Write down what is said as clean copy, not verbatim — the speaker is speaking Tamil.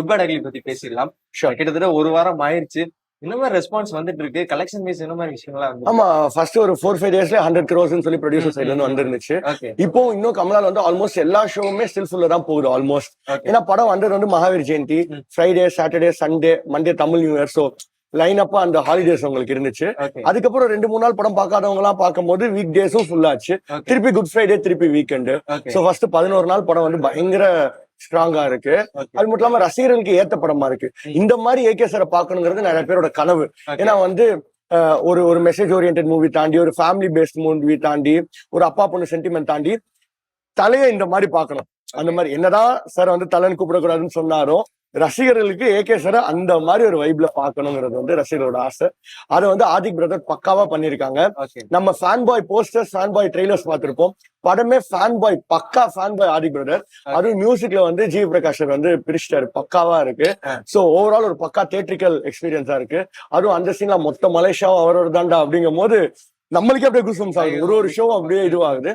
குட் பேட் அக்லி பத்தி பேசிடலாம். கிட்டத்தட்ட ஒரு வாரம் ஆயிருச்சு. இந்த மாதிரி ரெஸ்பான்ஸ் வந்துட்டு இருக்கு. கலெக்ஷன் வைஸ் இந்த மாதிரி விஷயங்கள்லாம் வந்து ஆமா, ஃபர்ஸ்ட் ஒரு 4-5 டேஸ்ல 100 crores சொல்லி ப்ரொடியூசர் சைட்ல இருந்து வந்துருந்துச்சு. ஓகே இப்போ இன்னும் கமலால் வந்து ஆல்மோஸ்ட் எல்லா ஷோவுமே ஸ்டில் ஃபுல்லா தான் போகுது ஆல்மோஸ்ட். ஓகே ஏன்னா படம் வந்து Mahavir Jayanti, Friday, Saturday, Sunday, Monday Tamil new year. So line அப்பா அந்த ஹாலிடேஸ் உங்களுக்கு இருந்துச்சு. ஓகே அதுக்கப்புறம் 2-3 நாள் படம் பார்க்காதவங்க எல்லாம் பார்க்கும்போது வீக் டேஸும் ஃபுல் ஆச்சு. ஓகே திருப்பி குட் ஃப்ரைடே, திருப்பி வீக்கெண்டு. ஓகே ஸோ ஃபர்ஸ்ட் 11 நாள் படம் வந்து பயங்கர ஸ்ட்ராங்கா இருக்கு. ஓகே அது மட்டும் இல்லாம ரசிகர்களுக்கு ஏத்த படமா இருக்கு. இந்த மாதிரி ஏகே சாரை பார்க்கணுங்கிறது நிறைய பேரோட கனவு. ஓகே ஏன்னா வந்து ஒரு ஒரு மெசேஜ் ஓரியன்ட் மூவி தாண்டி, ஒரு ஃபேமிலி பேஸ்ட் மூவி தாண்டி, ஒரு அப்பா பொண்ணு சென்டிமெண்ட் தாண்டி தலையை இந்த மாதிரி பார்க்கணும். அந்த மாதிரி என்னதான் சார் வந்து தலைன்னு கூப்பிடக்கூடாதுன்னு சொன்னாலும் ரசிகர்களுக்கு ஏகே சார் அந்த மாதிரி ஒரு வைப்ல பார்க்கணுங்கிறது வந்து ரசிகர்களோட ஆசை. அதை வந்து ஆதிக் பிரதர் பக்காவா பண்ணிருக்காங்க. ஓகே நம்ம fan boy posters, fan boy trailers பார்த்திருப்போம். படமே ஃபேன் பாய், பக்கா ஃபேன் பாய் ஆதிக் பிரதர். அதுவும் மியூசிக்ல வந்து ஜி பிரகாஷ் வந்து பிரிச்சிட்டாரு, பக்காவா இருக்கு. சோ ஓவரால் ஒரு பக்கா தியேட்ரிக்கல் எக்ஸ்பீரியன்ஸா இருக்கு. அதுவும் அந்த சீன்ல மொத்த மலேசியாவும் அவரோட தாண்டா அப்படிங்கும் போது நம்மளுக்கே அப்படியே குஸ்பம்ஸ் ஆகுது. ஒரு ஷோ அப்படியே இதுவாகுது.